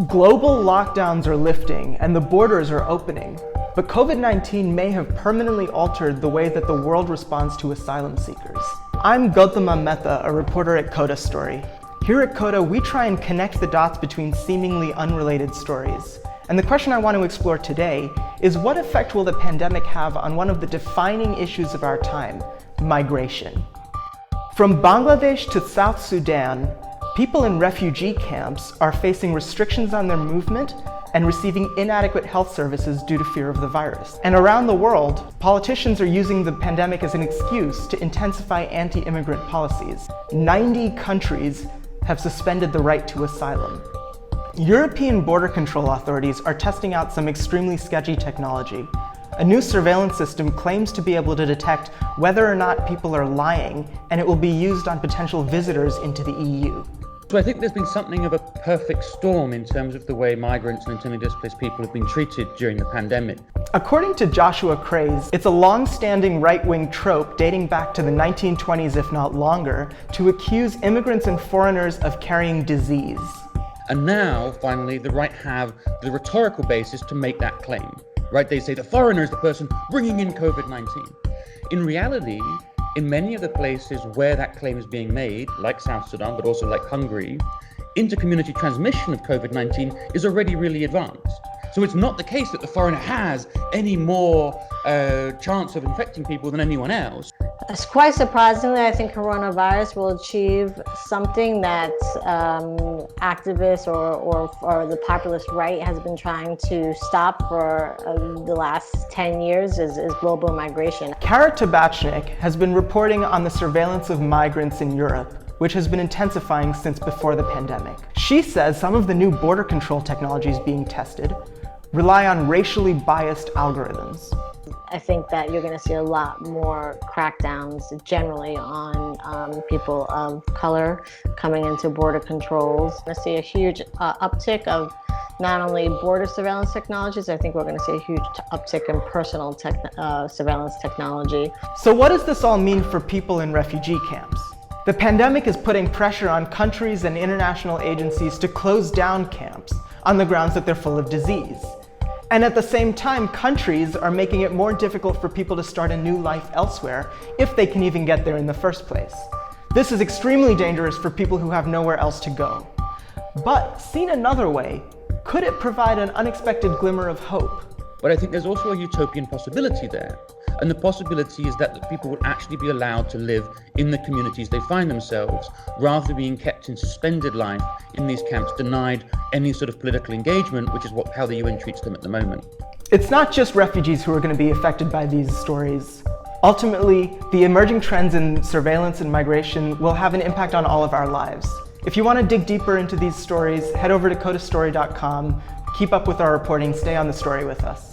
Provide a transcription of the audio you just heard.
Global lockdowns are lifting and the borders are opening, but COVID-19 may have permanently altered the way that the world responds to asylum seekers. I'm Gautama Mehta, a reporter at Coda Story. Here at Coda, we try and connect the dots between seemingly unrelated stories. And the question I want to explore today is, what effect will the pandemic have on one of the defining issues of our time, migration? From Bangladesh to South Sudan, people in refugee camps are facing restrictions on their movement and receiving inadequate health services due to fear of the virus. And around the world, politicians are using the pandemic as an excuse to intensify anti-immigrant policies. 90 countries have suspended the right to asylum. European border control authorities are testing out some extremely sketchy technology. A new surveillance system claims to be able to detect whether or not people are lying, and it will be used on potential visitors into the EU. So I think there's been something of a perfect storm in terms of the way migrants and internally displaced people have been treated during the pandemic. According to Joshua Craze, it's a long-standing right-wing trope dating back to the 1920s, if not longer, to accuse immigrants and foreigners of carrying disease. And now, finally, the right have the rhetorical basis to make that claim. Right? They say the foreigner is the person bringing in COVID-19. In reality, in many of the places where that claim is being made, like South Sudan, but also like Hungary, inter-community transmission of COVID-19 is already really advanced. So it's not the case that the foreigner has any more chance of infecting people than anyone else. It's quite surprisingly, I think coronavirus will achieve something that activists or the populist right has been trying to stop for the last 10 years is global migration. Kara Tabachnik has been reporting on the surveillance of migrants in Europe, which has been intensifying since before the pandemic. She says some of the new border control technologies being tested rely on racially biased algorithms. I think that you're going to see a lot more crackdowns generally on people of color coming into border controls. We're going to see a huge uptick of not only border surveillance technologies, I think we're going to see a huge uptick in personal surveillance technology. So what does this all mean for people in refugee camps? The pandemic is putting pressure on countries and international agencies to close down camps on the grounds that they're full of disease. And at the same time, countries are making it more difficult for people to start a new life elsewhere, if they can even get there in the first place. This is extremely dangerous for people who have nowhere else to go. But seen another way, could it provide an unexpected glimmer of hope? But I think there's also a utopian possibility there. And the possibility is that people will actually be allowed to live in the communities they find themselves, rather than being kept in suspended life in these camps, denied any sort of political engagement, which is how the UN treats them at the moment. It's not just refugees who are going to be affected by these stories. Ultimately, the emerging trends in surveillance and migration will have an impact on all of our lives. If you want to dig deeper into these stories, head over to codastory.com, keep up with our reporting, stay on the story with us.